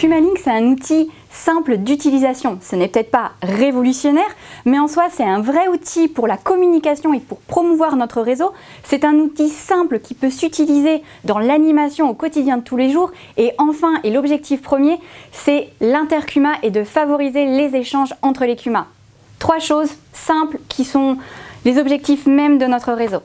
Kumalink, c'est un outil simple d'utilisation. Ce n'est peut-être pas révolutionnaire, mais en soi, c'est un vrai outil pour la communication et pour promouvoir notre réseau. C'est un outil simple qui peut s'utiliser dans l'animation au quotidien de tous les jours. Et enfin, et l'objectif premier, c'est l'interCUMA et de favoriser les échanges entre les CUMA. 3 choses simples qui sont les objectifs même de notre réseau.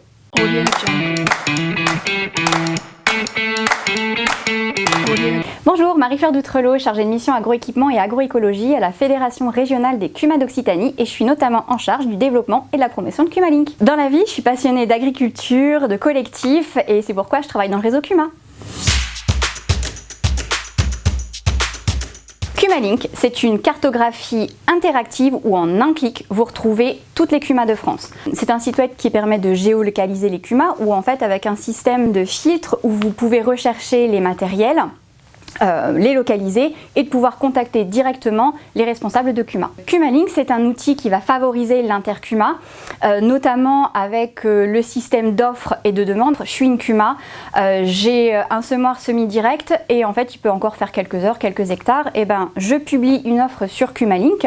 Bonjour, Marie-Fleur Doutrelot, chargée de mission agroéquipement et agroécologie à la Fédération régionale des CUMA d'Occitanie et je suis notamment en charge du développement et de la promotion de Kumalink. Dans la vie, je suis passionnée d'agriculture, de collectif et c'est pourquoi je travaille dans le réseau CUMA. Kumalink, c'est une cartographie interactive où en un clic, vous retrouvez toutes les CUMA de France. C'est un site web qui permet de géolocaliser les CUMA ou en fait avec un système de filtre où vous pouvez rechercher les matériels, les localiser et de pouvoir contacter directement les responsables de CUMA. Kumalink, c'est un outil qui va favoriser l'interCUMA, notamment avec le système d'offres et de demandes. Je suis une CUMA, j'ai un semoir semi-direct et en fait il peut encore faire quelques heures, quelques hectares. Et ben je publie une offre sur Kumalink.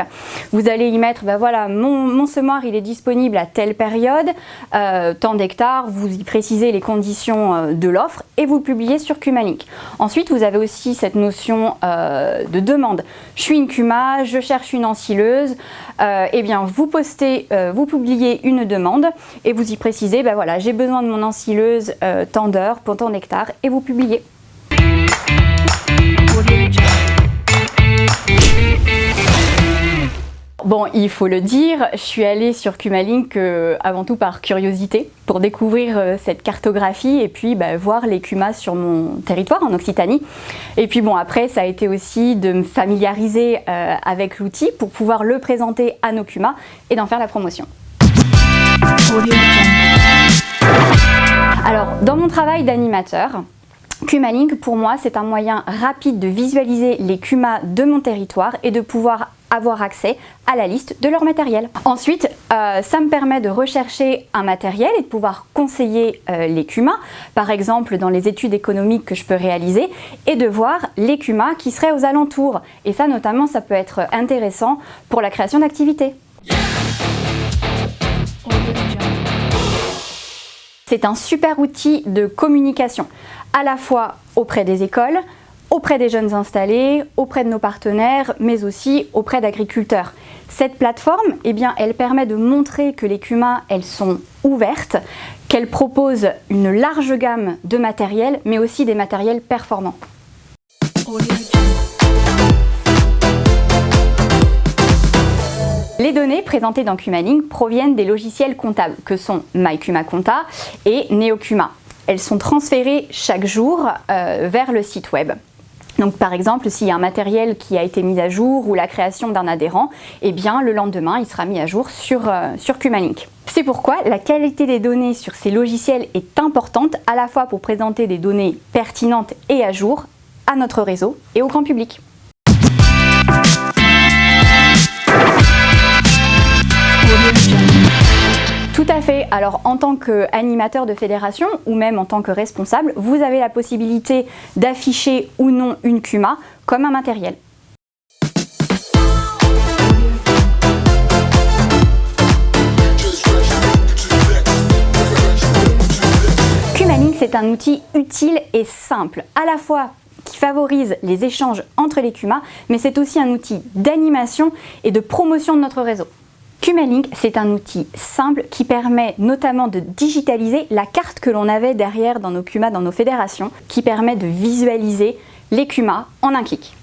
Vous allez y mettre, ben voilà, mon semoir il est disponible à telle période, tant d'hectares, vous y précisez les conditions de l'offre et vous le publiez sur Kumalink. Ensuite vous avez aussi cette notion de demande. Je suis une CUMA, je cherche une ensileuse, et bien vous postez, vous publiez une demande et vous y précisez, ben voilà, j'ai besoin de mon ensileuse tant d'heures pour tant d'hectares et vous publiez. Bon, il faut le dire, je suis allée sur Kumalink avant tout par curiosité pour découvrir cette cartographie et puis voir les CUMA sur mon territoire en Occitanie. Et puis bon, après ça a été aussi de me familiariser avec l'outil pour pouvoir le présenter à nos CUMA et d'en faire la promotion. Alors, dans mon travail d'animateur, Kumalink pour moi c'est un moyen rapide de visualiser les CUMA de mon territoire et de pouvoir avoir accès à la liste de leur matériel. Ensuite, ça me permet de rechercher un matériel et de pouvoir conseiller les CUMA, par exemple dans les études économiques que je peux réaliser, et de voir les CUMA qui seraient aux alentours. Et ça notamment, ça peut être intéressant pour la création d'activités. C'est un super outil de communication, à la fois auprès des écoles, auprès des jeunes installés, auprès de nos partenaires, mais aussi auprès d'agriculteurs. Cette plateforme, eh bien, elle permet de montrer que les CUMA, elles sont ouvertes, qu'elles proposent une large gamme de matériel, mais aussi des matériels performants. Les données présentées dans Kumalink proviennent des logiciels comptables que sont MyCumaConta et NeoCUMA. Elles sont transférées chaque jour vers le site web. Donc par exemple, s'il y a un matériel qui a été mis à jour ou la création d'un adhérent, eh bien le lendemain, il sera mis à jour sur Kumalink. C'est pourquoi la qualité des données sur ces logiciels est importante, à la fois pour présenter des données pertinentes et à jour à notre réseau et au grand public. Tout à fait. Alors en tant qu'animateur de fédération ou même en tant que responsable, vous avez la possibilité d'afficher ou non une CUMA comme un matériel. Kumalink, c'est un outil utile et simple, à la fois qui favorise les échanges entre les CUMA, mais c'est aussi un outil d'animation et de promotion de notre réseau. Kumalink, c'est un outil simple qui permet notamment de digitaliser la carte que l'on avait derrière dans nos CUMA, dans nos fédérations, qui permet de visualiser les CUMA en un clic.